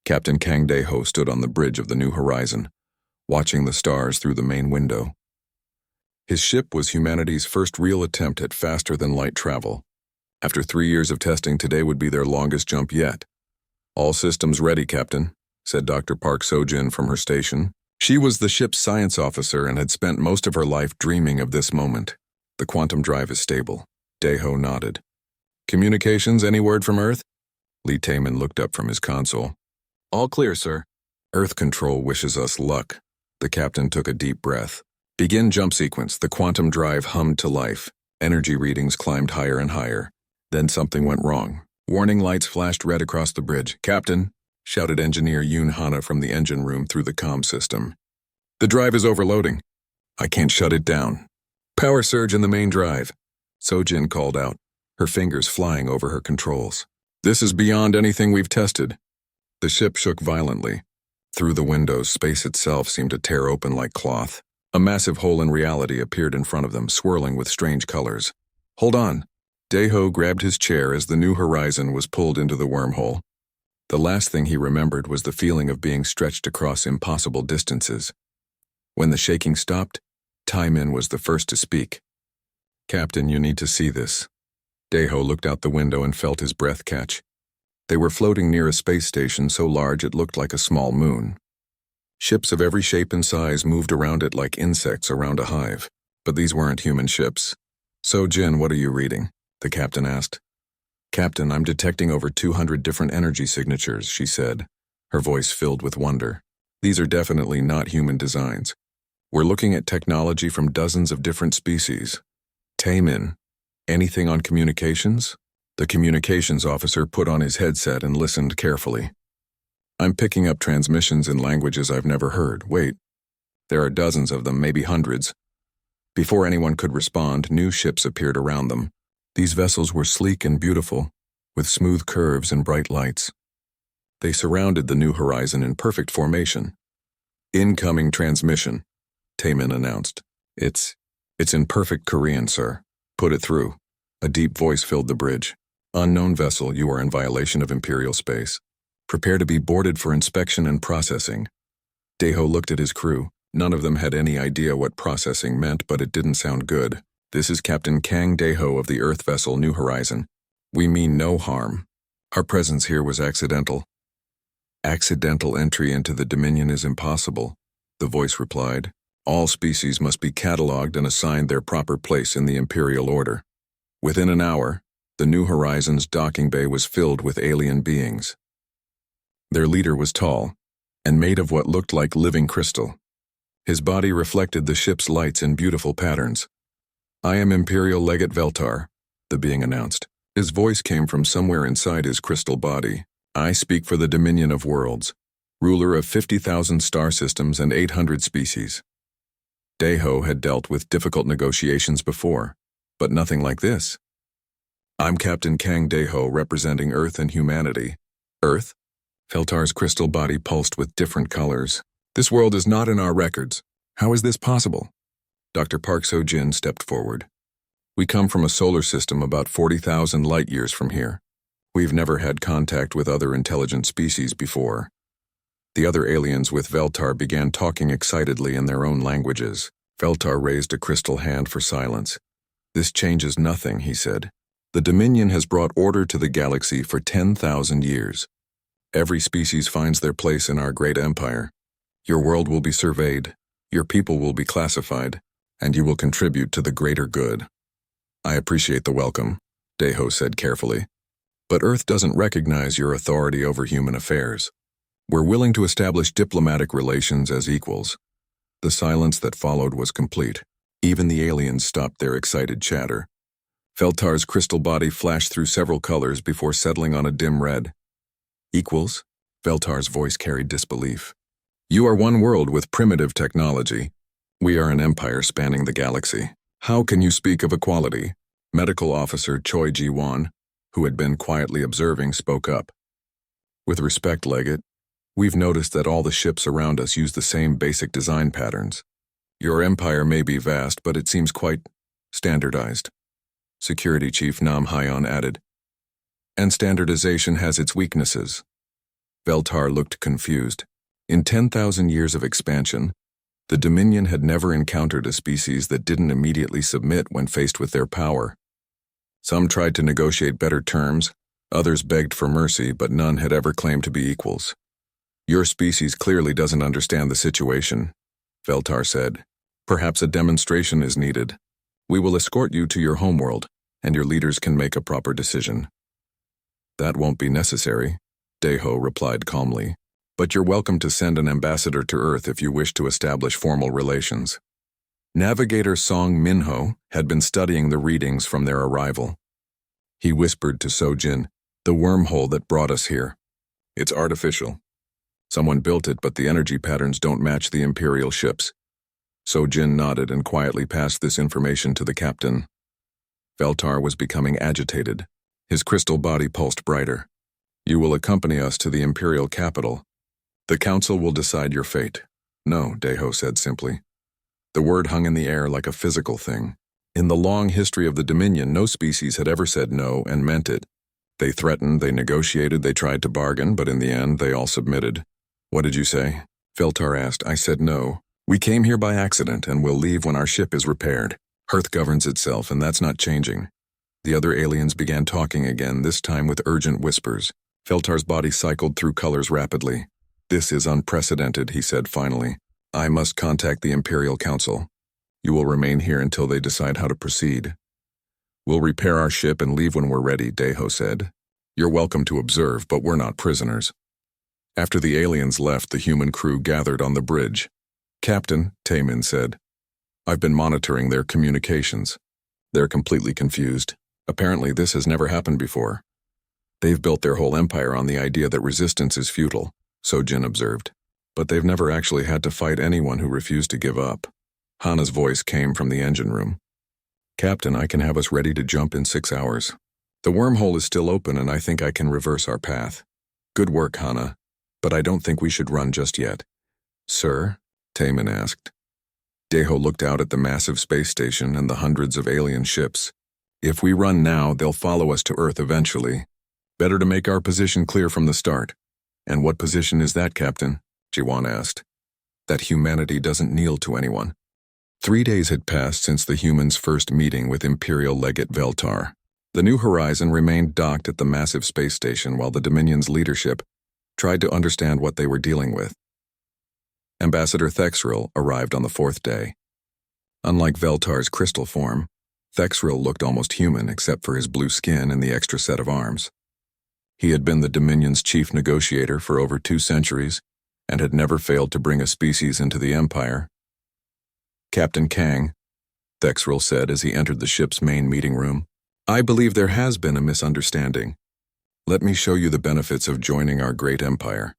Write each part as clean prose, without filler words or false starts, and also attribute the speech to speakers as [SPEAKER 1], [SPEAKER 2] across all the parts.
[SPEAKER 1] Captain Kang Dae-ho stood on the bridge of the New Horizon, watching the stars through the main window. His ship was humanity's first real attempt at faster-than-light travel. After 3 years of testing, today would be their longest jump yet. "All systems ready, Captain," said Dr. Park So-jin from her station. She was the ship's science officer and had spent most of her life dreaming of this moment. "The quantum drive is stable." Dae-ho nodded. "Communications, any word from Earth?" Lee Taemin looked up from his console. "All clear, sir." "Earth Control wishes us luck." The captain took a deep breath. "Begin jump sequence." The quantum drive hummed to life. Energy readings climbed higher and higher. Then something went wrong. Warning lights flashed red across the bridge. "Captain," shouted engineer Yoon Hana from the engine room through the comm system. "The drive is overloading. I can't shut it down." "Power surge in the main drive," So-jin called out, her fingers flying over her controls. "This is beyond anything we've tested." The ship shook violently. Through the windows, space itself seemed to tear open like cloth. A massive hole in reality appeared in front of them, swirling with strange colors. "Hold on." Dae-ho grabbed his chair as the New Horizon was pulled into the wormhole. The last thing he remembered was the feeling of being stretched across impossible distances. When the shaking stopped, Taemin was the first to speak. "Captain, you need to see this." Dae-ho looked out the window and felt his breath catch. They were floating near a space station so large it looked like a small moon. Ships of every shape and size moved around it like insects around a hive, but these weren't human ships. "So-jin, what are you reading?" the captain asked. "Captain, I'm detecting over 200 different energy signatures," she said, her voice filled with wonder. "These are definitely not human designs. We're looking at technology from dozens of different species." "Taemin, anything on communications?" The communications officer put on his headset and listened carefully. "I'm picking up transmissions in languages I've never heard. Wait. There are dozens of them, maybe hundreds." Before anyone could respond, new ships appeared around them. These vessels were sleek and beautiful, with smooth curves and bright lights. They surrounded the New Horizon in perfect formation. "Incoming transmission," Taemin announced. It's in perfect Korean, sir." "Put it through." A deep voice filled the bridge. "Unknown vessel, you are in violation of Imperial space. Prepare to be boarded for inspection and processing." Dae-ho looked at his crew. None of them had any idea what processing meant, but it didn't sound good. "This is Captain Kang Dae-ho of the Earth vessel New Horizon. We mean no harm. Our presence here was accidental." "Accidental entry into the Dominion is impossible," the voice replied. "All species must be catalogued and assigned their proper place in the Imperial Order." Within an hour, the New Horizon's docking bay was filled with alien beings. Their leader was tall, and made of what looked like living crystal. His body reflected the ship's lights in beautiful patterns. "I am Imperial Legate Veltar," the being announced. His voice came from somewhere inside his crystal body. "I speak for the Dominion of Worlds, ruler of 50,000 star systems and 800 species." Dae-ho had dealt with difficult negotiations before, but nothing like this. "I'm Captain Kang Dae-ho, representing Earth and humanity." "Earth?" Veltar's crystal body pulsed with different colors. "This world is not in our records. How is this possible?" Dr. Park So-jin stepped forward. "We come from a solar system about 40,000 light-years from here. We've never had contact with other intelligent species before." The other aliens with Veltar began talking excitedly in their own languages. Veltar raised a crystal hand for silence. "This changes nothing," he said. "The Dominion has brought order to the galaxy for 10,000 years. Every species finds their place in our great empire. Your world will be surveyed, your people will be classified, and you will contribute to the greater good." "I appreciate the welcome," Dae-ho said carefully. "But Earth doesn't recognize your authority over human affairs. We're willing to establish diplomatic relations as equals." The silence that followed was complete. Even the aliens stopped their excited chatter. Veltar's crystal body flashed through several colors before settling on a dim red. "Equals?" Veltar's voice carried disbelief. "You are one world with primitive technology. We are an empire spanning the galaxy. How can you speak of equality?" Medical Officer Choi Ji-won, who had been quietly observing, spoke up. "With respect, Legate, we've noticed that all the ships around us use the same basic design patterns. Your empire may be vast, but it seems quite standardized." Security Chief Nam Hyon added. "And standardization has its weaknesses." Veltar looked confused. In 10,000 years of expansion, the Dominion had never encountered a species that didn't immediately submit when faced with their power. Some tried to negotiate better terms, others begged for mercy, but none had ever claimed to be equals. Your species clearly doesn't understand the situation, Veltar said. Perhaps a demonstration is needed. We will escort you to your homeworld, and your leaders can make a proper decision. That won't be necessary, Deho replied calmly, but you're welcome to send an ambassador to Earth if you wish to establish formal relations. Navigator Song Minho had been studying the readings from their arrival. He whispered to Sojin, "The wormhole that brought us here. It's artificial. Someone built it, but the energy patterns don't match the Imperial ships." Sojin nodded and quietly passed this information to the captain. Veltar was becoming agitated. His crystal body pulsed brighter. "You will accompany us to the Imperial capital. The Council will decide your fate." "No," Deho said simply. The word hung in the air like a physical thing. In the long history of the Dominion, no species had ever said no and meant it. They threatened, they negotiated, they tried to bargain, but in the end, they all submitted. "What did you say?" Veltar asked. "I said no. We came here by accident and will leave when our ship is repaired. Earth governs itself, and that's not changing." The other aliens began talking again, this time with urgent whispers. Veltar's body cycled through colors rapidly. "This is unprecedented," he said finally. "I must contact the Imperial Council. You will remain here until they decide how to proceed." "We'll repair our ship and leave when we're ready," Deho said. "You're welcome to observe, but we're not prisoners." After the aliens left, the human crew gathered on the bridge. "Captain," Taemin said, "I've been monitoring their communications. They're completely confused. Apparently this has never happened before. They've built their whole empire on the idea that resistance is futile," Sojin observed. "But they've never actually had to fight anyone who refused to give up." Hana's voice came from the engine room. "Captain, I can have us ready to jump in 6 hours. The wormhole is still open and I think I can reverse our path." "Good work, Hana, but I don't think we should run just yet." "Sir?" Taemin asked. Deho looked out at the massive space station and the hundreds of alien ships. "If we run now, they'll follow us to Earth eventually. Better to make our position clear from the start." "And what position is that, Captain?" Jiwan asked. "That humanity doesn't kneel to anyone." 3 days had passed since the humans' first meeting with Imperial Legate Veltar. The New Horizon remained docked at the massive space station while the Dominion's leadership tried to understand what they were dealing with. Ambassador Thexril arrived on the 4th day. Unlike Veltar's crystal form, Thexril looked almost human except for his blue skin and the extra set of arms. He had been the Dominion's chief negotiator for over 2 centuries and had never failed to bring a species into the Empire. "Captain Kang," Thexril said as he entered the ship's main meeting room, "I believe there has been a misunderstanding. Let me show you the benefits of joining our great empire."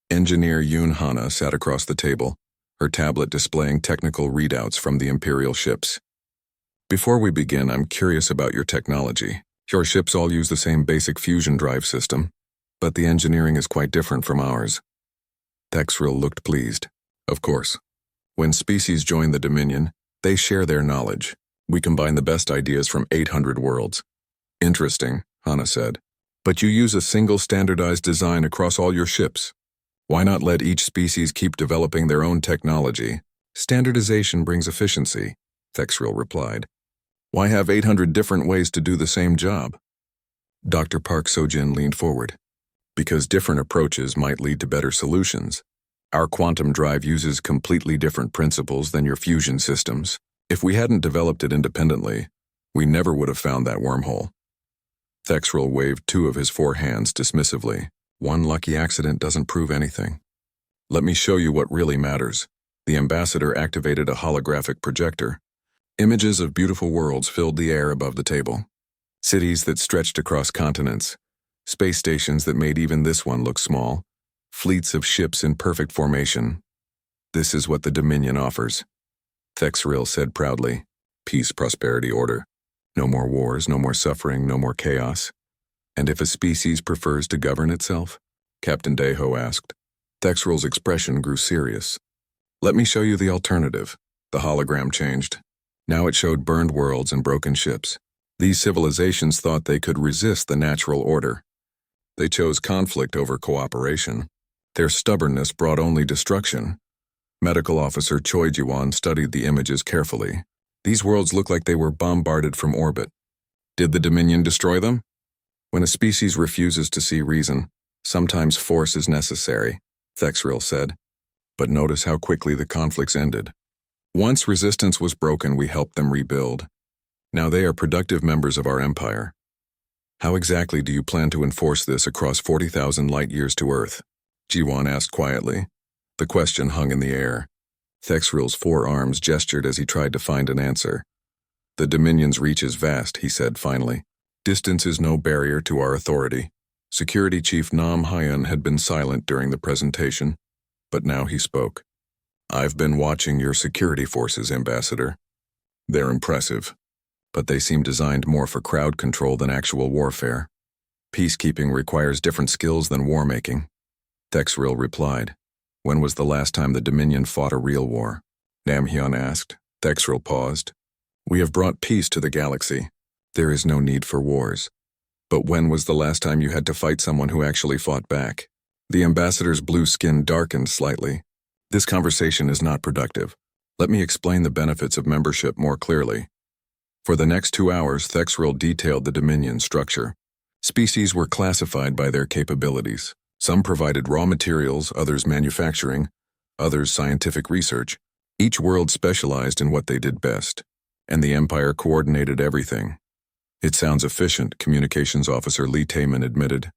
[SPEAKER 1] Engineer Yoon Hana sat across the table, her tablet displaying technical readouts from the Imperial ships. "Before we begin, I'm curious about your technology. Your ships all use the same basic fusion drive system, but the engineering is quite different from ours." Thexril looked pleased. "Of course. When species join the Dominion, they share their knowledge. We combine the best ideas from 800 worlds." "Interesting," Hana said. "But you use a single standardized design across all your ships. Why not let each species keep developing their own technology? Standardization brings efficiency," Thexril replied. "Why have 800 different ways to do the same job?" Dr. Park Sojin leaned forward. "Because different approaches might lead to better solutions. Our quantum drive uses completely different principles than your fusion systems. If we hadn't developed it independently, we never would have found that wormhole." Thexril waved 2 of his 4 hands dismissively. "One lucky accident doesn't prove anything. Let me show you what really matters." The ambassador activated a holographic projector. Images of beautiful worlds filled the air above the table. Cities that stretched across continents, space stations that made even this one look small, fleets of ships in perfect formation. "This is what the Dominion offers," Thexril said proudly. "Peace, prosperity, order. No more wars, no more suffering, no more chaos." "And if a species prefers to govern itself?" Captain Deho asked. Thexril's expression grew serious. "Let me show you the alternative." The hologram changed. Now it showed burned worlds and broken ships. These civilizations thought they could resist the natural order. They chose conflict over cooperation. Their stubbornness brought only destruction. Medical Officer Choi Ji-won studied the images carefully. These worlds looked like they were bombarded from orbit. Did the Dominion destroy them? When a species refuses to see reason, sometimes force is necessary, Thexril said. But notice how quickly the conflicts ended. Once resistance was broken, we helped them rebuild. Now they are productive members of our empire. How exactly do you plan to enforce this across 40,000 light-years to Earth? Ji-won asked quietly. The question hung in the air. Thexril's forearms gestured as he tried to find an answer. The Dominion's reach is vast, he said finally. Distance is no barrier to our authority. Security Chief Nam Hyun had been silent during the presentation, but now he spoke. I've been watching your security forces, Ambassador. They're impressive, but they seem designed more for crowd control than actual warfare. Peacekeeping requires different skills than war-making. Thexril replied. When was the last time the Dominion fought a real war? Nam Hyun asked. Thexril paused. We have brought peace to the galaxy. There is no need for wars. But when was the last time you had to fight someone who actually fought back? The ambassador's blue skin darkened slightly. This conversation is not productive. Let me explain the benefits of membership more clearly. For the next 2 hours, Thexril detailed the Dominion structure. Species were classified by their capabilities. Some provided raw materials, others manufacturing, others scientific research. Each world specialized in what they did best, and the Empire coordinated everything. It sounds efficient, Communications Officer Lee Taeman admitted.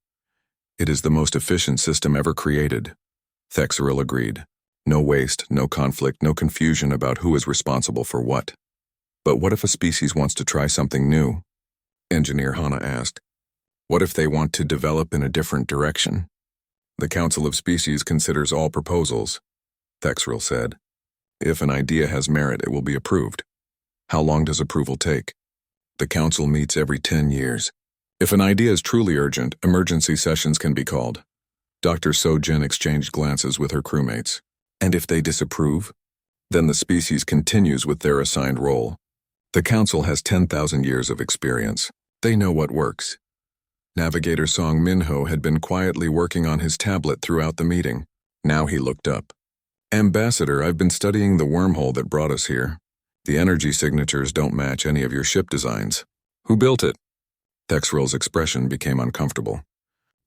[SPEAKER 1] It is the most efficient system ever created. Thexril agreed. No waste, no conflict, no confusion about who is responsible for what. But what if a species wants to try something new? Engineer Hana asked. What if they want to develop in a different direction? The Council of Species considers all proposals, Thexril said. If an idea has merit, it will be approved. How long does approval take? The Council meets every 10 years. If an idea is truly urgent, emergency sessions can be called. Dr. So-jin exchanged glances with her crewmates. And if they disapprove? Then the species continues with their assigned role. The Council has 10,000 years of experience. They know what works. Navigator Song Minho had been quietly working on his tablet throughout the meeting. Now he looked up. Ambassador, I've been studying the wormhole that brought us here. The energy signatures don't match any of your ship designs. Who built it? Thexril's expression became uncomfortable.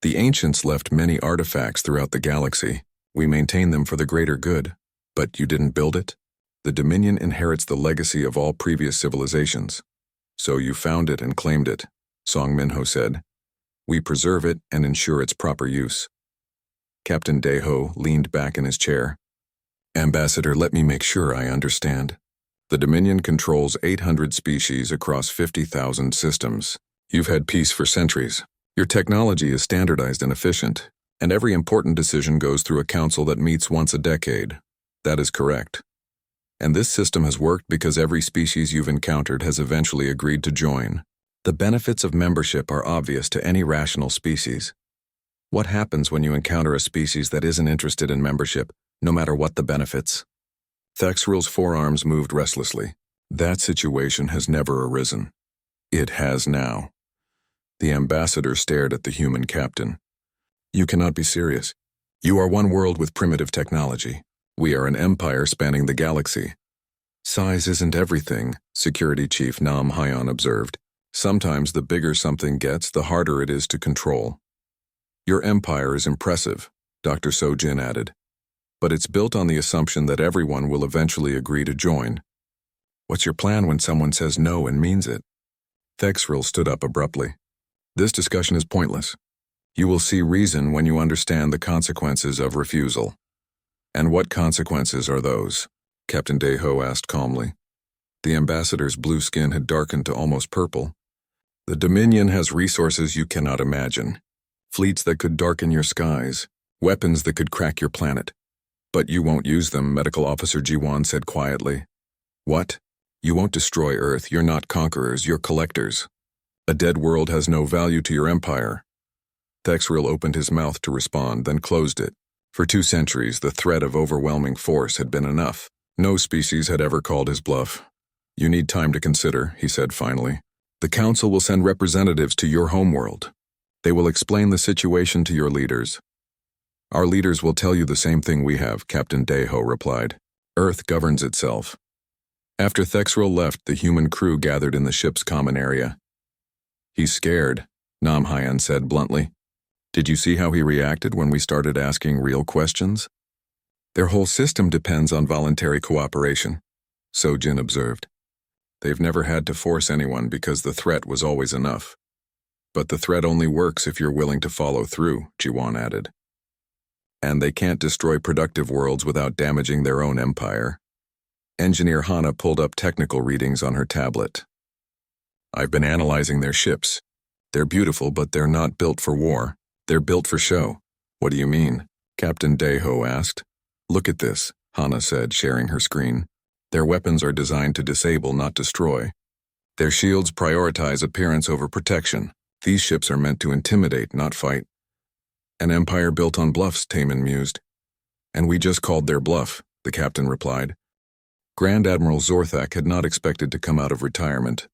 [SPEAKER 1] The ancients left many artifacts throughout the galaxy. We maintain them for the greater good. But you didn't build it? The Dominion inherits the legacy of all previous civilizations. So you found it and claimed it, Song Minho said. We preserve it and ensure its proper use. Captain Daeho leaned back in his chair. Ambassador, let me make sure I understand. The Dominion controls 800 species across 50,000 systems. You've had peace for centuries. Your technology is standardized and efficient, and every important decision goes through a council that meets once a decade. That is correct. And this system has worked because every species you've encountered has eventually agreed to join. The benefits of membership are obvious to any rational species. What happens when you encounter a species that isn't interested in membership, no matter what the benefits? Thexril's forearms moved restlessly. That situation has never arisen. It has now. The ambassador stared at the human captain. You cannot be serious. You are one world with primitive technology. We are an empire spanning the galaxy. Size isn't everything, Security Chief Nam Hyun observed. Sometimes the bigger something gets, the harder it is to control. Your empire is impressive, Dr. So-jin added. But it's built on the assumption that everyone will eventually agree to join. What's your plan when someone says no and means it? Thexril stood up abruptly. This discussion is pointless. You will see reason when you understand the consequences of refusal. And what consequences are those? Captain Daeho asked calmly. The ambassador's blue skin had darkened to almost purple. The Dominion has resources you cannot imagine. Fleets that could darken your skies. Weapons that could crack your planet. But you won't use them, Medical Officer Ji-won said quietly. What? You won't destroy Earth. You're not conquerors, you're collectors. A dead world has no value to your empire. Thexril opened his mouth to respond, then closed it. For 2 centuries, the threat of overwhelming force had been enough. No species had ever called his bluff. You need time to consider, he said finally. The Council will send representatives to your homeworld. They will explain the situation to your leaders. Our leaders will tell you the same thing we have, Captain Deho replied. Earth governs itself. After Thexrel left, the human crew gathered in the ship's common area. He's scared, Namhayan said bluntly. Did you see how he reacted when we started asking real questions? Their whole system depends on voluntary cooperation, Sojin observed. They've never had to force anyone because the threat was always enough. But the threat only works if you're willing to follow through, Jiwan added. And they can't destroy productive worlds without damaging their own empire. Engineer Hana pulled up technical readings on her tablet. I've been analyzing their ships. They're beautiful, but they're not built for war. They're built for show. What do you mean? Captain Deho asked. Look at this, Hana said, sharing her screen. Their weapons are designed to disable, not destroy. Their shields prioritize appearance over protection. These ships are meant to intimidate, not fight. An empire built on bluffs, Taman mused. And we just called their bluff, the captain replied. Grand Admiral Zorthak had not expected to come out of retirement.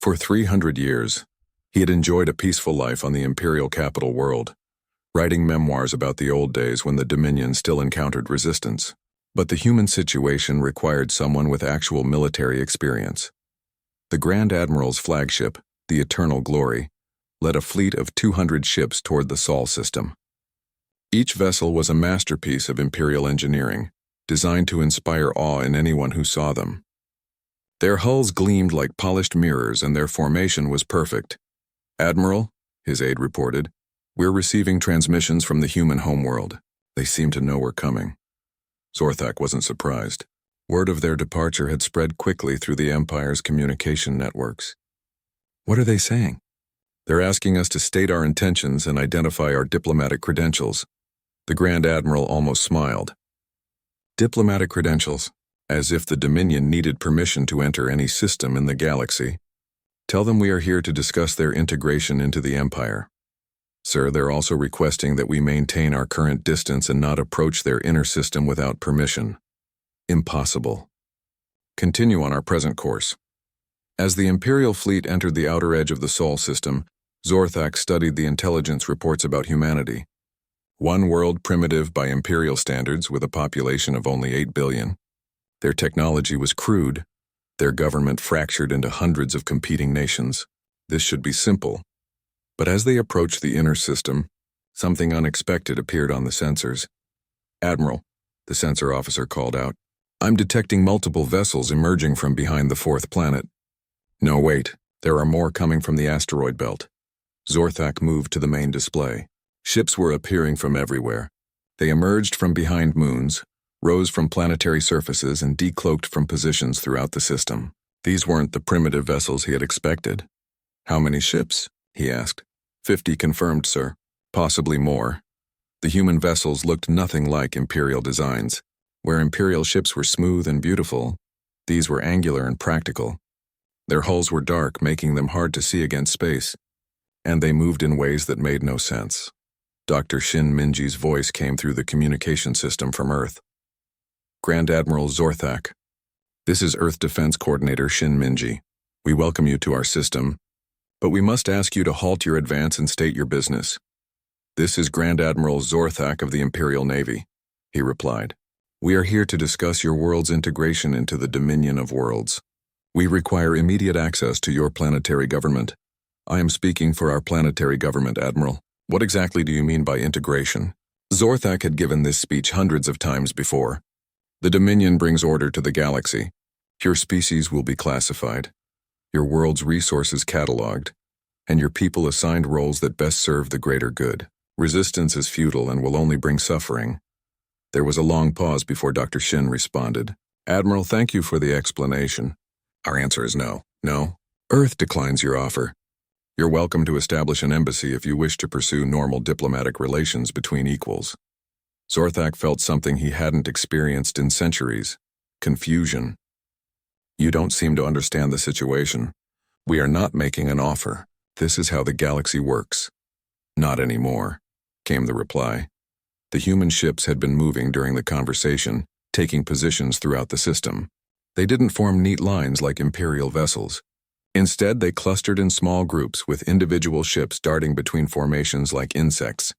[SPEAKER 1] For 300 years, he had enjoyed a peaceful life on the imperial capital world, writing memoirs about the old days when the Dominion still encountered resistance. But the human situation required someone with actual military experience. The Grand Admiral's flagship, the Eternal Glory, led a fleet of 200 ships toward the Sol system. Each vessel was a masterpiece of imperial engineering, designed to inspire awe in anyone who saw them. Their hulls gleamed like polished mirrors and their formation was perfect. Admiral, his aide reported, we're receiving transmissions from the human homeworld. They seem to know we're coming. Zorthak wasn't surprised. Word of their departure had spread quickly through the Empire's communication networks. What are they saying? They're asking us to state our intentions and identify our diplomatic credentials. The Grand Admiral almost smiled. Diplomatic credentials, as if the Dominion needed permission to enter any system in the galaxy. Tell them we are here to discuss their integration into the Empire. Sir, they're also requesting that we maintain our current distance and not approach their inner system without permission. Impossible. Continue on our present course. As the Imperial fleet entered the outer edge of the Sol system, Zorthak studied the intelligence reports about humanity. One world primitive by Imperial standards with a population of only 8 billion. Their technology was crude, their government fractured into hundreds of competing nations. This should be simple. But as they approached the inner system, something unexpected appeared on the sensors. Admiral, the sensor officer called out, I'm detecting multiple vessels emerging from behind the fourth planet. No, wait, there are more coming from the asteroid belt. Zorthak moved to the main display. Ships were appearing from everywhere. They emerged from behind moons, rose from planetary surfaces, and decloaked from positions throughout the system. These weren't the primitive vessels he had expected. How many ships? He asked. 50 confirmed, sir. Possibly more. The human vessels looked nothing like Imperial designs. Where Imperial ships were smooth and beautiful, these were angular and practical. Their hulls were dark, making them hard to see against space, and they moved in ways that made no sense. Dr. Shin Minji's voice came through the communication system from Earth. Grand Admiral Zorthak, this is Earth Defense Coordinator Shin Minji. We welcome you to our system, but we must ask you to halt your advance and state your business. This is Grand Admiral Zorthak of the Imperial Navy, he replied. We are here to discuss your world's integration into the Dominion of Worlds. We require immediate access to your planetary government. I am speaking for our planetary government, Admiral. What exactly do you mean by integration? Zorthak had given this speech hundreds of times before. The Dominion brings order to the galaxy. Your species will be classified, your world's resources cataloged, and your people assigned roles that best serve the greater good. Resistance is futile and will only bring suffering. There was a long pause before Dr. Shin responded. Admiral, thank you for the explanation. Our answer is no. No. Earth declines your offer. You're welcome to establish an embassy if you wish to pursue normal diplomatic relations between equals. Zorthak felt something he hadn't experienced in centuries. Confusion. You don't seem to understand the situation. We are not making an offer. This is how the galaxy works. Not anymore, came the reply. The human ships had been moving during the conversation, taking positions throughout the system. They didn't form neat lines like Imperial vessels. Instead, they clustered in small groups with individual ships darting between formations like insects.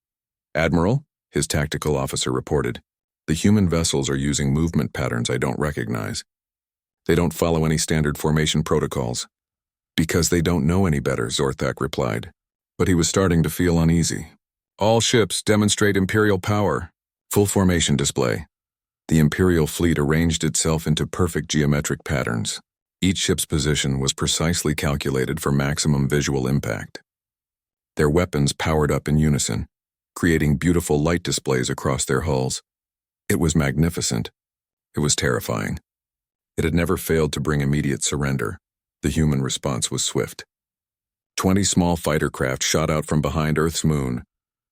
[SPEAKER 1] "Admiral," his tactical officer reported, "the human vessels are using movement patterns I don't recognize. They don't follow any standard formation protocols." "Because they don't know any better," Zorthak replied. But he was starting to feel uneasy. "All ships demonstrate Imperial power." Full formation display. The Imperial fleet arranged itself into perfect geometric patterns. Each ship's position was precisely calculated for maximum visual impact. Their weapons powered up in unison, creating beautiful light displays across their hulls. It was magnificent. It was terrifying. It had never failed to bring immediate surrender. The human response was swift. 20 small fighter craft shot out from behind Earth's moon,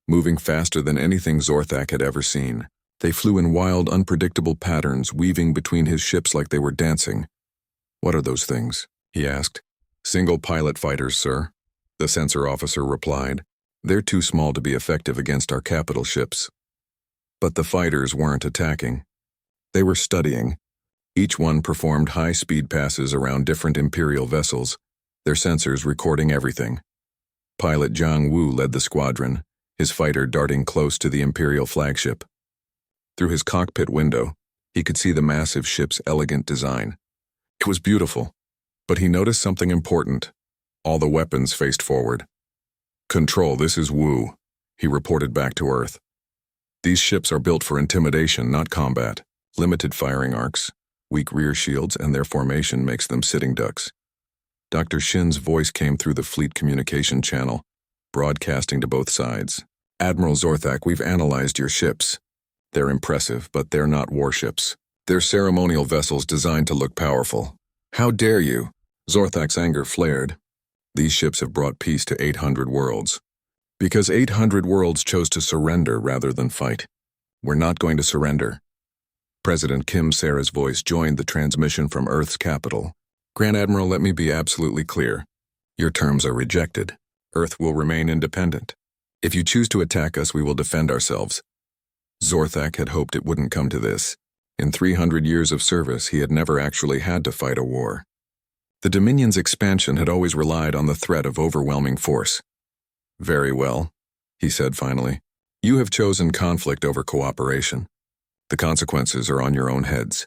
[SPEAKER 1] moving faster than anything Zorthak had ever seen. They flew in wild, unpredictable patterns, weaving between his ships like they were dancing. "What are those things?" he asked. "Single-pilot fighters, sir," the sensor officer replied. "They're too small to be effective against our capital ships." But the fighters weren't attacking. They were studying. Each one performed high-speed passes around different Imperial vessels, their sensors recording everything. Pilot Jiang Wu led the squadron, his fighter darting close to the Imperial flagship. Through his cockpit window, he could see the massive ship's elegant design. It was beautiful, but he noticed something important. All the weapons faced forward. "Control, this is Wu," he reported back to Earth. "These ships are built for intimidation, not combat. Limited firing arcs, weak rear shields, and their formation makes them sitting ducks." Dr. Shin's voice came through the fleet communication channel, broadcasting to both sides. "Admiral Zorthak, we've analyzed your ships. They're impressive, but they're not warships. They're ceremonial vessels designed to look powerful." "How dare you?" Zorthak's anger flared. "These ships have brought peace to 800 worlds. Because 800 worlds chose to surrender rather than fight. We're not going to surrender." President Kim Sara's voice joined the transmission from Earth's capital. "Grand Admiral, let me be absolutely clear. Your terms are rejected. Earth will remain independent. If you choose to attack us, we will defend ourselves." Zorthak had hoped it wouldn't come to this. In 300 years of service, he had never actually had to fight a war. The Dominion's expansion had always relied on the threat of overwhelming force. "Very well," he said finally. "You have chosen conflict over cooperation. The consequences are on your own heads."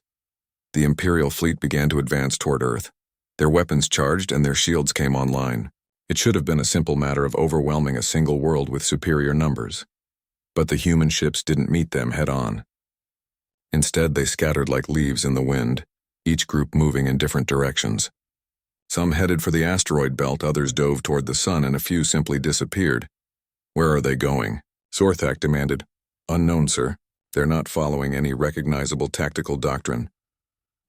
[SPEAKER 1] The Imperial fleet began to advance toward Earth. Their weapons charged and their shields came online. It should have been a simple matter of overwhelming a single world with superior numbers. But the human ships didn't meet them head-on. Instead, they scattered like leaves in the wind, each group moving in different directions. Some headed for the asteroid belt, others dove toward the sun, and a few simply disappeared. "Where are they going?" Zorthak demanded. "Unknown, sir. They're not following any recognizable tactical doctrine."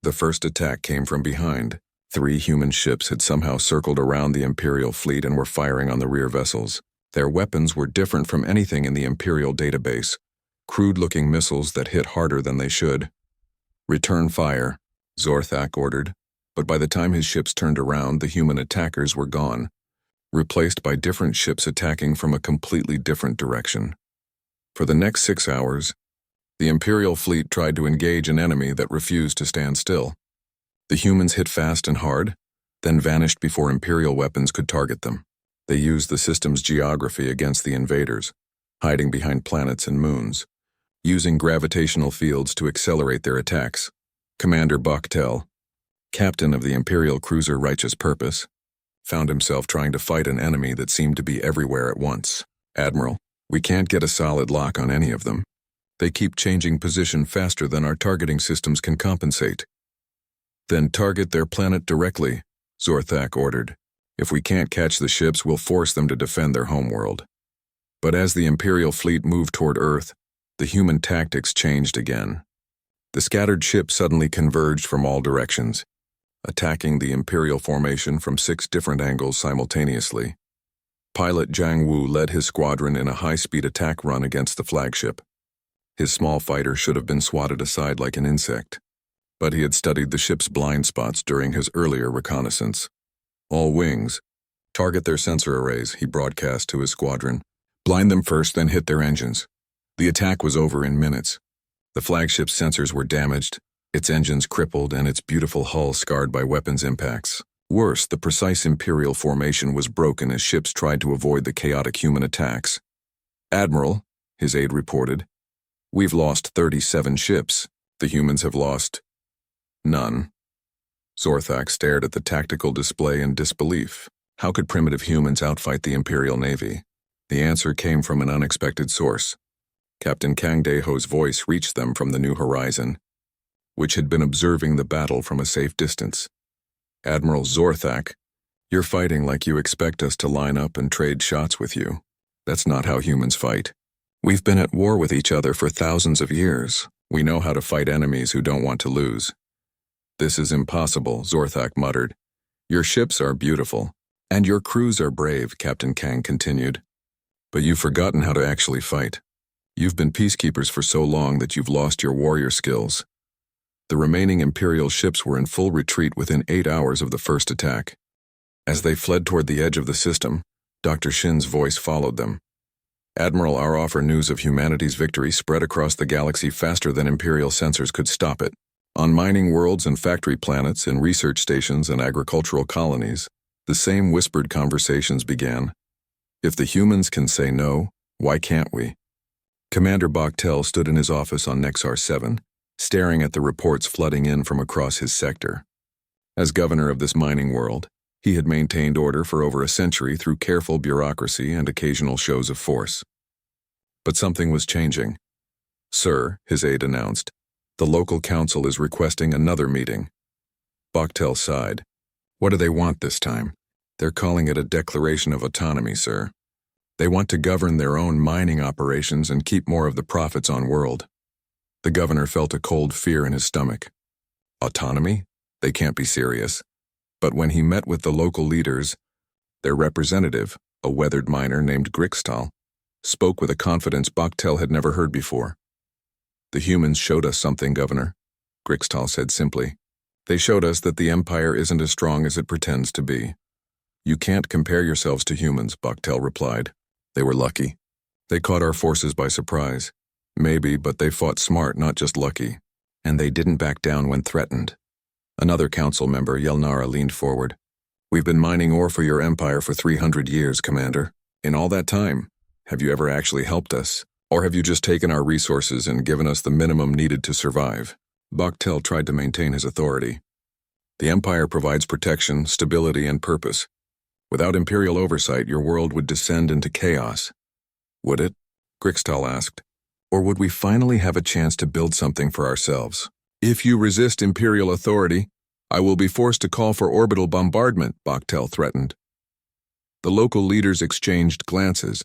[SPEAKER 1] The first attack came from behind. 3 human ships had somehow circled around the Imperial fleet and were firing on the rear vessels. Their weapons were different from anything in the Imperial database. Crude-looking missiles that hit harder than they should. "Return fire," Zorthak ordered, but by the time his ships turned around, the human attackers were gone, replaced by different ships attacking from a completely different direction. For the next 6 hours, the Imperial fleet tried to engage an enemy that refused to stand still. The humans hit fast and hard, then vanished before Imperial weapons could target them. They used the system's geography against the invaders, hiding behind planets and moons, using gravitational fields to accelerate their attacks. Commander Bakhtel, captain of the Imperial cruiser Righteous Purpose, found himself trying to fight an enemy that seemed to be everywhere at once. "Admiral, we can't get a solid lock on any of them. They keep changing position faster than our targeting systems can compensate." "Then target their planet directly," Zorthak ordered. "If we can't catch the ships, we'll force them to defend their homeworld." But as the Imperial fleet moved toward Earth, the human tactics changed again. The scattered ships suddenly converged from all directions, attacking the Imperial formation from 6 different angles simultaneously. Pilot Jiang Wu led his squadron in a high-speed attack run against the flagship. His small fighter should have been swatted aside like an insect, but he had studied the ship's blind spots during his earlier reconnaissance. "All wings, target their sensor arrays," he broadcast to his squadron. "Blind them first, then hit their engines." The attack was over in minutes. The flagship's sensors were damaged, its engines crippled, and its beautiful hull scarred by weapons impacts. Worse, the precise Imperial formation was broken as ships tried to avoid the chaotic human attacks. "Admiral," his aide reported, "we've lost 37 ships. The humans have lost none." Zorthak stared at the tactical display in disbelief. How could primitive humans outfight the Imperial Navy? The answer came from an unexpected source. Captain Kang Deho's voice reached them from the New Horizon, which had been observing the battle from a safe distance. "Admiral Zorthak, you're fighting like you expect us to line up and trade shots with you. That's not how humans fight. We've been at war with each other for thousands of years. We know how to fight enemies who don't want to lose." "This is impossible," Zorthak muttered. "Your ships are beautiful, and your crews are brave," Captain Kang continued. "But you've forgotten how to actually fight. You've been peacekeepers for so long that you've lost your warrior skills." The remaining Imperial ships were in full retreat within 8 hours of the first attack. As they fled toward the edge of the system, Dr. Shin's voice followed them. "Admiral, our offer news of humanity's victory spread across the galaxy faster than Imperial sensors could stop it. On mining worlds and factory planets, in research stations and agricultural colonies, the same whispered conversations began. If the humans can say no, why can't we?" Commander Bakhtel stood in his office on Nexar 7, staring at the reports flooding in from across his sector. As governor of this mining world, he had maintained order for over a century through careful bureaucracy and occasional shows of force. But something was changing. "Sir," his aide announced, "the local council is requesting another meeting." Bakhtel sighed. "What do they want this time?" "They're calling it a declaration of autonomy, sir. They want to govern their own mining operations and keep more of the profits on world." The governor felt a cold fear in his stomach. Autonomy? They can't be serious. But when he met with the local leaders, their representative, a weathered miner named Grixtal, spoke with a confidence Bakhtel had never heard before. "The humans showed us something, Governor," Grixtal said simply. "They showed us that the Empire isn't as strong as it pretends to be." "You can't compare yourselves to humans," Bakhtel replied. "They were lucky. They caught our forces by surprise. Maybe, but they fought smart, not just lucky. And they didn't back down when threatened." Another council member, Yelnara, leaned forward. "We've been mining ore for your empire for 300 years, Commander. In all that time, have you ever actually helped us? Or have you just taken our resources and given us the minimum needed to survive?" Bakhtel tried to maintain his authority. "The Empire provides protection, stability, and purpose. Without Imperial oversight, your world would descend into chaos." "Would it?" Grixtal asked. "Or would we finally have a chance to build something for ourselves?" "If you resist Imperial authority, I will be forced to call for orbital bombardment," Bakhtel threatened. The local leaders exchanged glances.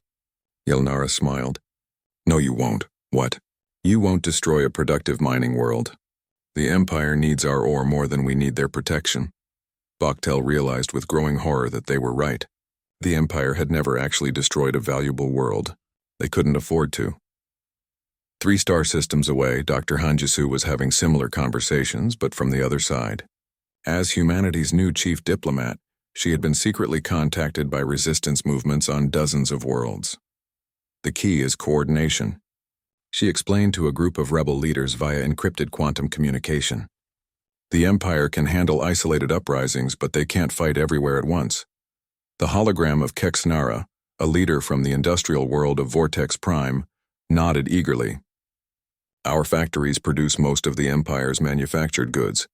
[SPEAKER 1] Yelnara smiled. "No, you won't." "What?" "You won't destroy a productive mining world. The Empire needs our ore more than we need their protection." Bakhtel realized with growing horror that they were right. The Empire had never actually destroyed a valuable world. They couldn't afford to. 3 star systems away, Dr. Hanjisu was having similar conversations, but from the other side. As humanity's new chief diplomat, she had been secretly contacted by resistance movements on dozens of worlds. The key is coordination, she explained to a group of rebel leaders via encrypted quantum communication. The Empire can handle isolated uprisings, but they can't fight everywhere at once. The hologram of Kexnara, a leader from the industrial world of Vortex Prime, nodded eagerly. "Our factories produce most of the Empire's manufactured goods.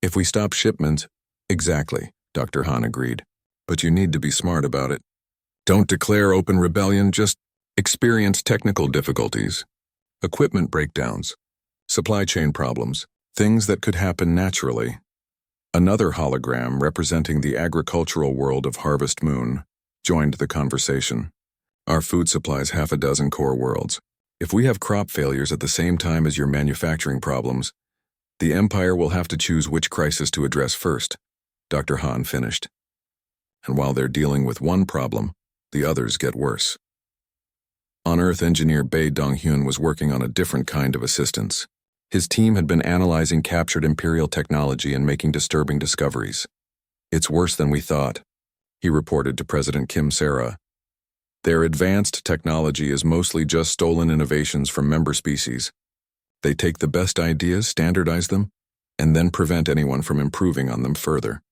[SPEAKER 1] If we stop shipment..." "Exactly," Dr. Han agreed. "But you need to be smart about it. Don't declare open rebellion, just experience technical difficulties, equipment breakdowns, supply chain problems, things that could happen naturally." Another hologram representing the agricultural world of Harvest Moon joined the conversation. "Our food supplies 6 core worlds. If we have crop failures at the same time as your manufacturing problems, the Empire will have to choose which crisis to address first," Dr. Han finished. "And while they're dealing with one problem, the others get worse." On Earth, engineer Bae Dong-hyun was working on a different kind of assistance. His team had been analyzing captured Imperial technology and making disturbing discoveries. "It's worse than we thought," he reported to President Kim Sera. "Their advanced technology is mostly just stolen innovations from member species. They take the best ideas, standardize them, and then prevent anyone from improving on them further."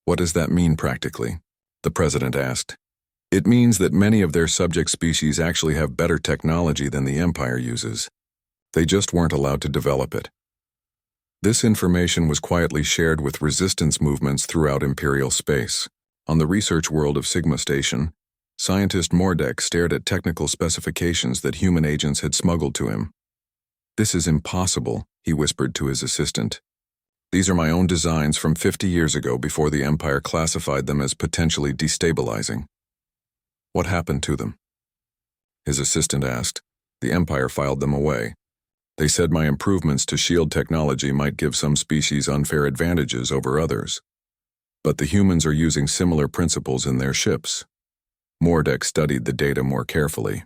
[SPEAKER 1] What does that mean practically? The president asked. It means that many of their subject species actually have better technology than the Empire uses. They just weren't allowed to develop it. This information was quietly shared with resistance movements throughout Imperial space. On the research world of Sigma Station, scientist Mordek stared at technical specifications that human agents had smuggled to him. This is impossible, he whispered to his assistant. These are my own designs from 50 years ago before the Empire classified them as potentially destabilizing. What happened to them? His assistant asked. The Empire filed them away. They said my improvements to shield technology might give some species unfair advantages over others. But the humans are using similar principles in their ships. Mordek studied the data more carefully.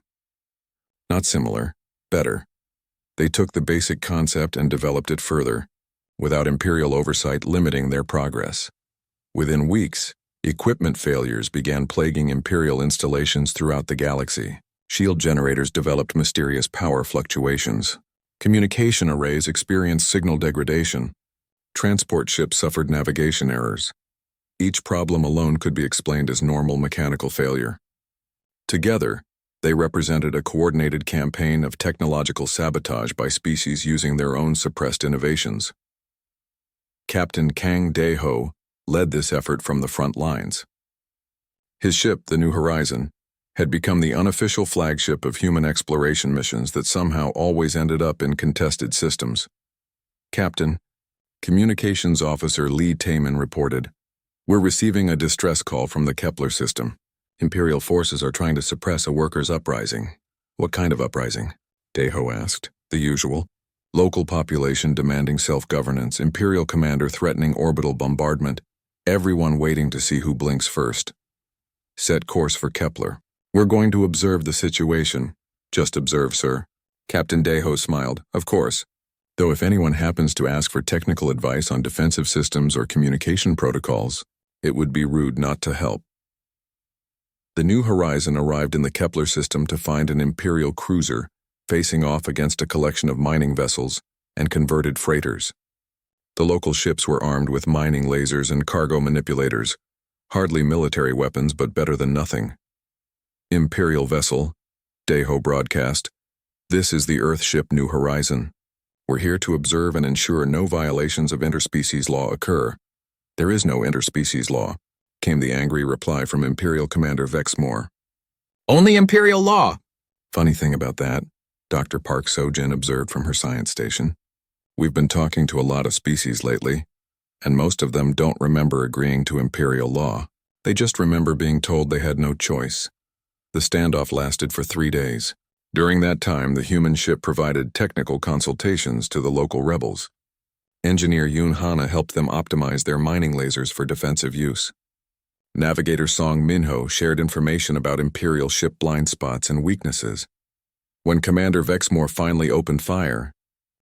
[SPEAKER 1] Not similar, better. They took the basic concept and developed it further, without Imperial oversight limiting their progress. Within weeks, equipment failures began plaguing Imperial installations throughout the galaxy. Shield generators developed mysterious power fluctuations. Communication arrays experienced signal degradation. Transport ships suffered navigation errors. Each problem alone could be explained as normal mechanical failure. Together, they represented a coordinated campaign of technological sabotage by species using their own suppressed innovations. Captain Kang Dae-ho led this effort from the front lines. His ship, the New Horizon, had become the unofficial flagship of human exploration missions that somehow always ended up in contested systems. Captain, Communications Officer Lee Taemin reported, "We're receiving a distress call from the Kepler system. Imperial forces are trying to suppress a workers' uprising." "What kind of uprising?" Dae-ho asked. "The usual. Local population demanding self-governance, Imperial commander threatening orbital bombardment, everyone waiting to see who blinks first. Set course for Kepler. We're going to observe the situation." "Just observe, sir." Captain Dae-ho smiled. "Of course. Though if anyone happens to ask for technical advice on defensive systems or communication protocols, it would be rude not to help." The New Horizon arrived in the Kepler system to find an Imperial cruiser facing off against a collection of mining vessels and converted freighters. The local ships were armed with mining lasers and cargo manipulators, hardly military weapons but better than nothing. "Imperial vessel," Dae-ho broadcast. "This is the Earth ship New Horizon. We're here to observe and ensure no violations of interspecies law occur." "There is no interspecies law," came the angry reply from Imperial Commander Vexmore.
[SPEAKER 2] "Only Imperial law."
[SPEAKER 1] "Funny thing about that," Dr. Park Sojin observed from her science station. "We've been talking to a lot of species lately, and most of them don't remember agreeing to Imperial law. They just remember being told they had no choice." The standoff lasted for 3 days. During that time, the human ship provided technical consultations to the local rebels. Engineer Yoon Hana helped them optimize their mining lasers for defensive use. Navigator Song Minho shared information about Imperial ship blind spots and weaknesses. When Commander Vexmore finally opened fire,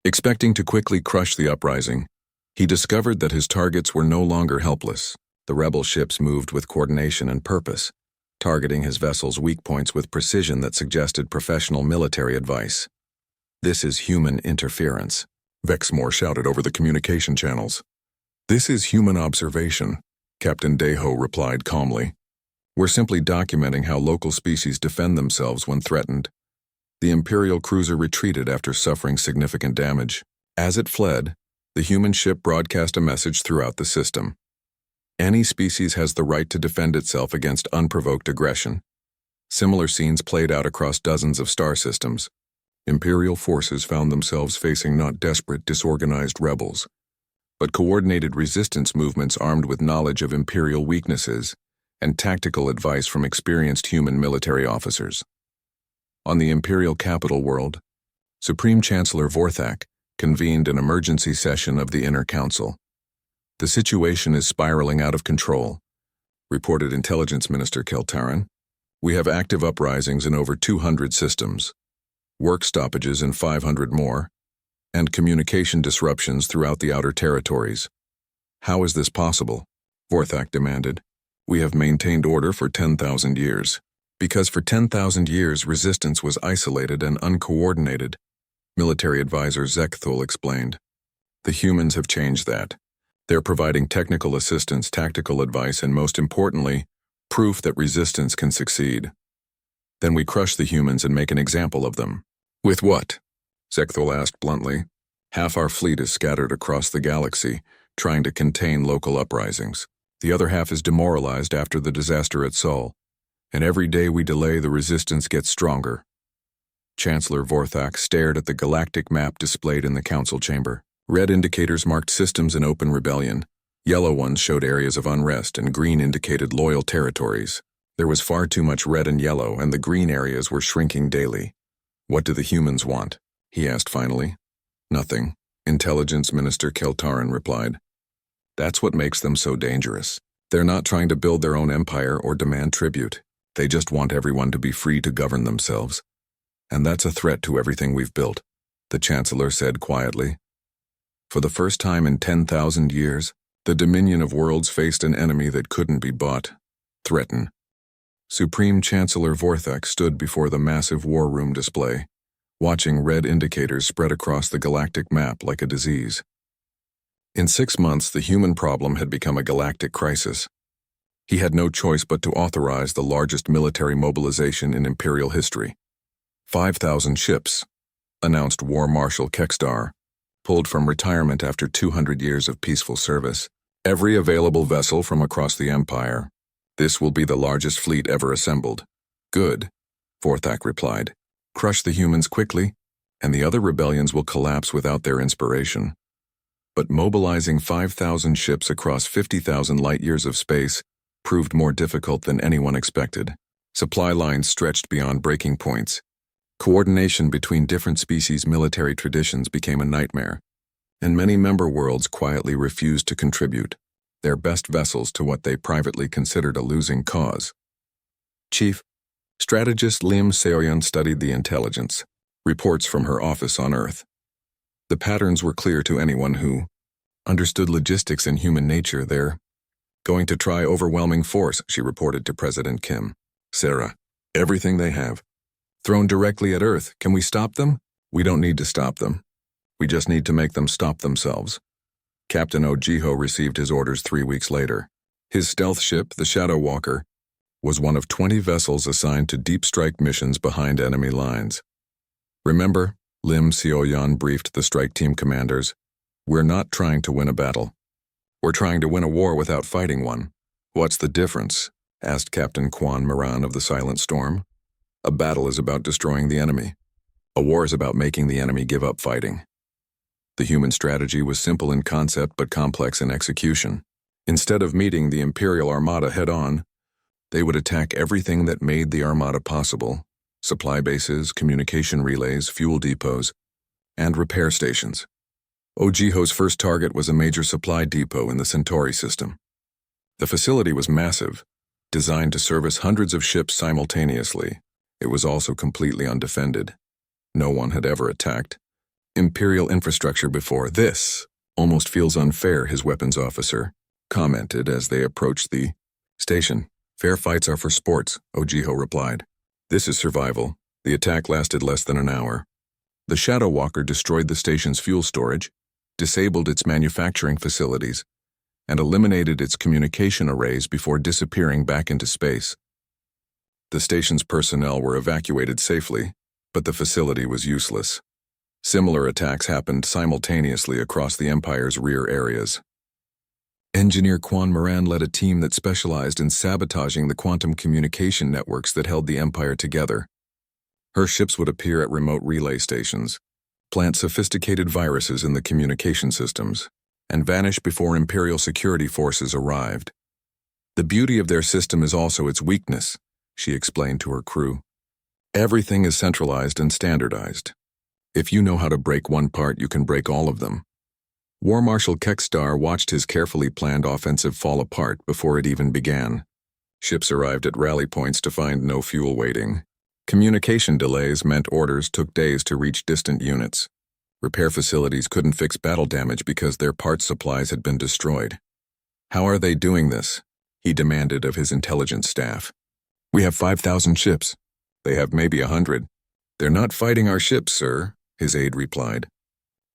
[SPEAKER 1] expecting to quickly crush the uprising, he discovered that his targets were no longer helpless. The rebel ships moved with coordination and purpose, targeting his vessel's weak points with precision that suggested professional military advice. "This is human interference," Vexmore shouted over the communication channels. "This is human observation," Captain Dae-ho replied calmly. "We're simply documenting how local species defend themselves when threatened." The Imperial cruiser retreated after suffering significant damage. As it fled, the human ship broadcast a message throughout the system. Any species has the right to defend itself against unprovoked aggression. Similar scenes played out across dozens of star systems. Imperial forces found themselves facing not desperate, disorganized rebels, but coordinated resistance movements armed with knowledge of Imperial weaknesses and tactical advice from experienced human military officers. On the Imperial capital world, Supreme Chancellor Vorthak convened an emergency session of the Inner Council. "The situation is spiraling out of control," reported Intelligence Minister Keltaran. "We have active uprisings in over 200 systems, work stoppages in 500 more, and communication disruptions throughout the outer territories." "How is this possible?" Vorthak demanded. "We have maintained order for 10,000 years. Because for 10,000 years resistance was isolated and uncoordinated," military advisor Zekthul explained. "The humans have changed that. They're providing technical assistance, tactical advice, and most importantly, proof that resistance can succeed. Then we crush the humans and make an example of them. With what? Zekthul asked bluntly. Half our fleet is scattered across the galaxy, trying to contain local uprisings. The other half is demoralized after the disaster at Sol. And every day we delay, the resistance gets stronger. Chancellor Vorthak stared at the galactic map displayed in the council chamber. Red indicators marked systems in open rebellion. Yellow ones showed areas of unrest, and green indicated loyal territories. There was far too much red and yellow, and the green areas were shrinking daily. What do the humans want? He asked finally. Nothing, Intelligence Minister Keltaran replied. That's what makes them so dangerous. They're not trying to build their own empire or demand tribute. They just want everyone to be free to govern themselves. And that's a threat to everything we've built, the Chancellor said quietly. For the first time in 10,000 years, the Dominion of Worlds faced an enemy that couldn't be bought. Threaten. Supreme Chancellor Vorthak stood before the massive war room display, watching red indicators spread across the galactic map like a disease. In 6 months, the human problem had become a galactic crisis. He had no choice but to authorize the largest military mobilization in Imperial history. 5,000 ships, announced War Marshal Kekstar, pulled from retirement after 200 years of peaceful service. Every available vessel from across the Empire. This will be the largest fleet ever assembled. Good, Vorthak replied. Crush the humans quickly, and the other rebellions will collapse without their inspiration. But mobilizing 5,000 ships across 50,000 light-years of space proved more difficult than anyone expected. Supply lines stretched beyond breaking points. Coordination between different species' military traditions became a nightmare, and many member worlds quietly refused to contribute their best vessels to what they privately considered a losing cause. Chief, strategist Lim Seoyeon studied the intelligence, reports from her office on Earth. The patterns were clear to anyone who understood logistics and human nature. They're going to try overwhelming force, she reported to President Kim. Sarah, everything they have. Thrown directly at Earth. Can we stop them? We don't need to stop them. We just need to make them stop themselves. Captain Ojiho received his orders 3 weeks later. His stealth ship, the Shadow Walker, was one of 20 vessels assigned to deep strike missions behind enemy lines. Remember, Lim Seoyeon briefed the strike team commanders, we're not trying to win a battle. We're trying to win a war without fighting one. What's the difference? Asked Captain Quan Moran of the Silent Storm. A battle is about destroying the enemy. A war is about making the enemy give up fighting. The human strategy was simple in concept but complex in execution. Instead of meeting the Imperial Armada head-on, they would attack everything that made the Armada possible: supply bases, communication relays, fuel depots, and repair stations. Ojiho's first target was a major supply depot in the Centauri system. The facility was massive, designed to service hundreds of ships simultaneously. It was also completely undefended. No one had ever attacked Imperial infrastructure before. This almost feels unfair, his weapons officer commented as they approached the station. Fair fights are for sports, Ojiho replied. This is survival. The attack lasted less than an hour. The Shadow Walker destroyed the station's fuel storage, disabled its manufacturing facilities, and eliminated its communication arrays before disappearing back into space. The station's personnel were evacuated safely, but the facility was useless. Similar attacks happened simultaneously across the Empire's rear areas. Engineer Quan Moran led a team that specialized in sabotaging the quantum communication networks that held the Empire together. Her ships would appear at remote relay stations, plant sophisticated viruses in the communication systems, and vanish before Imperial security forces arrived. The beauty of their system is also its weakness, she explained to her crew. Everything is centralized and standardized. If you know how to break one part, you can break all of them. War Marshal Kekstar watched his carefully planned offensive fall apart before it even began. Ships arrived at rally points to find no fuel waiting. Communication delays meant orders took days to reach distant units. Repair facilities couldn't fix battle damage because their parts supplies had been destroyed. How are they doing this? He demanded of his intelligence staff. We have 5,000 ships. They have maybe 100. They're not fighting our ships, sir, his aide replied.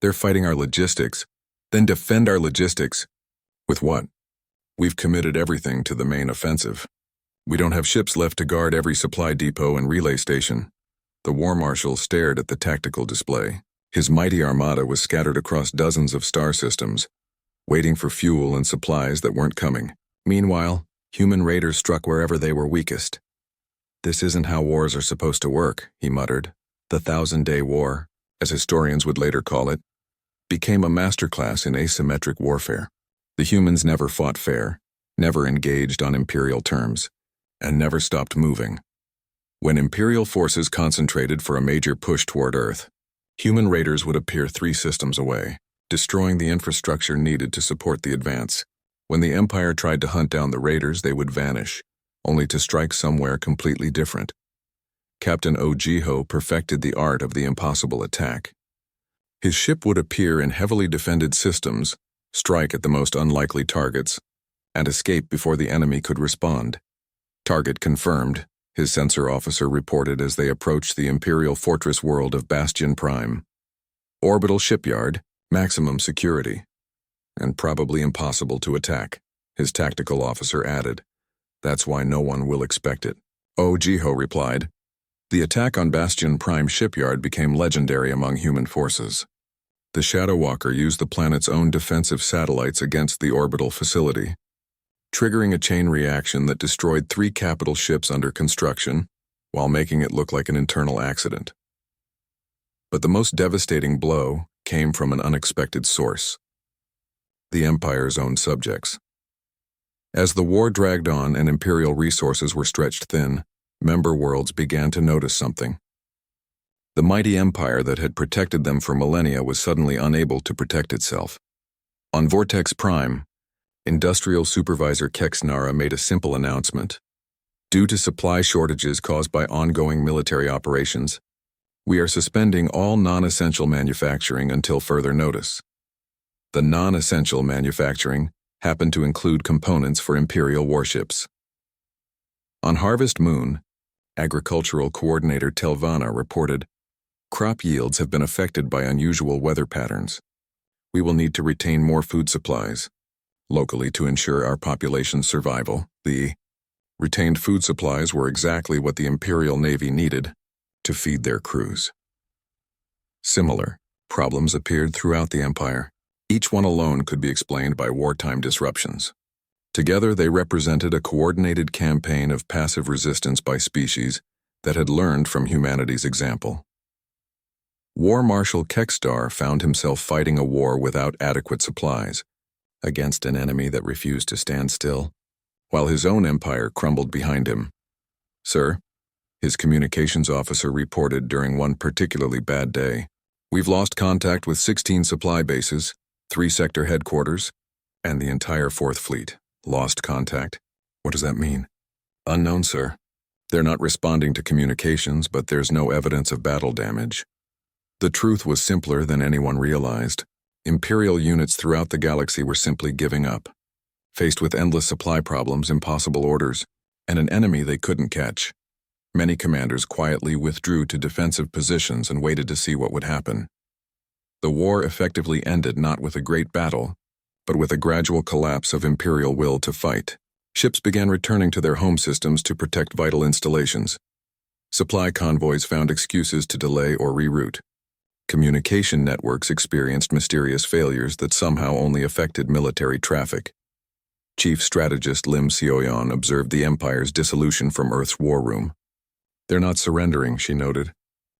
[SPEAKER 1] They're fighting our logistics. Then defend our logistics. With what? We've committed everything to the main offensive. We don't have ships left to guard every supply depot and relay station. The War Marshal stared at the tactical display. His mighty armada was scattered across dozens of star systems, waiting for fuel and supplies that weren't coming. Meanwhile, human raiders struck wherever they were weakest. "This isn't how wars are supposed to work," he muttered. The 1,000-Day War, as historians would later call it, became a masterclass in asymmetric warfare. The humans never fought fair, never engaged on Imperial terms, and never stopped moving. When Imperial forces concentrated for a major push toward Earth, human raiders would appear 3 systems away, destroying the infrastructure needed to support the advance. When the Empire tried to hunt down the raiders, they would vanish, only to strike somewhere completely different. Captain Ojiho perfected the art of the impossible attack. His ship would appear in heavily defended systems, strike at the most unlikely targets, and escape before the enemy could respond. "Target confirmed," his sensor officer reported as they approached the Imperial fortress world of Bastion Prime. "Orbital shipyard, maximum security, and probably impossible to attack," his tactical officer added. "That's why no one will expect it." Ojiho replied. The attack on Bastion Prime shipyard became legendary among human forces. The Shadow Walker used the planet's own defensive satellites against the orbital facility, triggering a chain reaction that destroyed 3 capital ships under construction, while making it look like an internal accident. But the most devastating blow came from an unexpected source: the Empire's own subjects. As the war dragged on and Imperial resources were stretched thin, member worlds began to notice something. The mighty Empire that had protected them for millennia was suddenly unable to protect itself. On Vortex Prime, Industrial Supervisor Kexnara made a simple announcement. "Due to supply shortages caused by ongoing military operations, we are suspending all non-essential manufacturing until further notice." The non-essential manufacturing happened to include components for Imperial warships. On Harvest Moon, Agricultural Coordinator Telvana reported, "Crop yields have been affected by unusual weather patterns. We will need to retain more food supplies locally to ensure our population's survival." The retained food supplies were exactly what the Imperial Navy needed to feed their crews. Similar problems appeared throughout the Empire. Each one alone could be explained by wartime disruptions. Together they represented a coordinated campaign of passive resistance by species that had learned from humanity's example. War Marshal Kexstar found himself fighting a war without adequate supplies, against an enemy that refused to stand still, while his own empire crumbled behind him. "Sir," his communications officer reported during one particularly bad day, "we've lost contact with 16 supply bases, 3 sector headquarters, and the entire 4th Fleet." "Lost contact? What does that mean?" "Unknown, sir. They're not responding to communications, but there's no evidence of battle damage." The truth was simpler than anyone realized. Imperial units throughout the galaxy were simply giving up, faced with endless supply problems, impossible orders, and an enemy they couldn't catch. Many commanders quietly withdrew to defensive positions and waited to see what would happen. The war effectively ended not with a great battle, but with a gradual collapse of Imperial will to fight. Ships began returning to their home systems to protect vital installations. Supply convoys found excuses to delay or reroute. Communication networks experienced mysterious failures that somehow only affected military traffic. Chief Strategist Lim Sioyon observed the Empire's dissolution from Earth's war room. "They're not surrendering," she noted.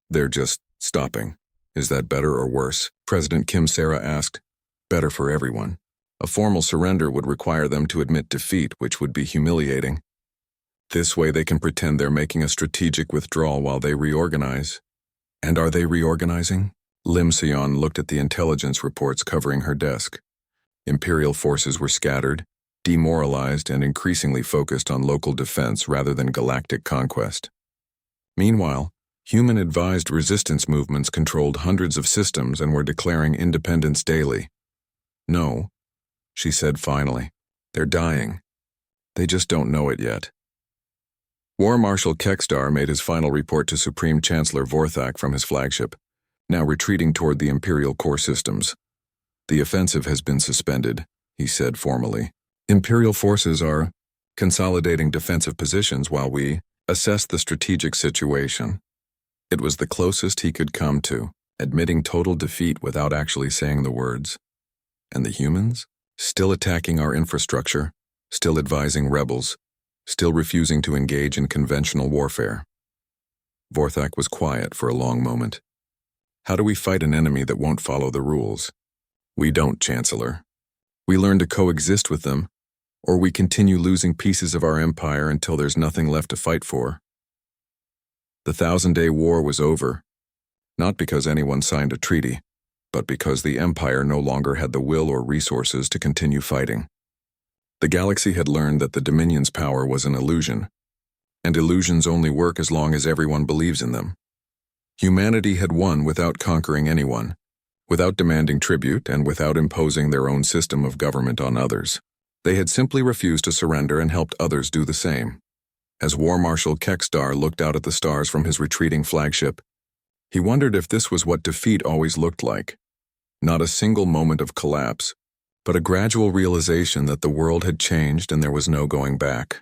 [SPEAKER 1] "They're just stopping." "Is that better or worse?" President Kim Sara asked. "Better for everyone. A formal surrender would require them to admit defeat, which would be humiliating. This way they can pretend they're making a strategic withdrawal while they reorganize." "And are they reorganizing?" Lim Sion looked at the intelligence reports covering her desk. Imperial forces were scattered, demoralized, and increasingly focused on local defense rather than galactic conquest. Meanwhile, human-advised resistance movements controlled hundreds of systems and were declaring independence daily. "No," she said finally. "They're dying. They just don't know it yet." War Marshal Kexstar made his final report to Supreme Chancellor Vorthak from his flagship, now retreating toward the Imperial core systems. "The offensive has been suspended," he said formally. Imperial forces are consolidating defensive positions while we assess the strategic situation. It was the closest he could come to admitting total defeat without actually saying the words. And the humans? Still attacking our infrastructure, still advising rebels, still refusing to engage in conventional warfare. Vorthak was quiet for a long moment. How do we fight an enemy that won't follow the rules? We don't, Chancellor. We learn to coexist with them, or we continue losing pieces of our empire until there's nothing left to fight for. The 1,000-Day War was over, not because anyone signed a treaty, but because the Empire no longer had the will or resources to continue fighting. The galaxy had learned that the Dominion's power was an illusion, and illusions only work as long as everyone believes in them. Humanity had won without conquering anyone, without demanding tribute, and without imposing their own system of government on others. They had simply refused to surrender and helped others do the same. As War Marshal Kekstar looked out at the stars from his retreating flagship, he wondered if this was what defeat always looked like. Not a single moment of collapse, but a gradual realization that the world had changed and there was no going back.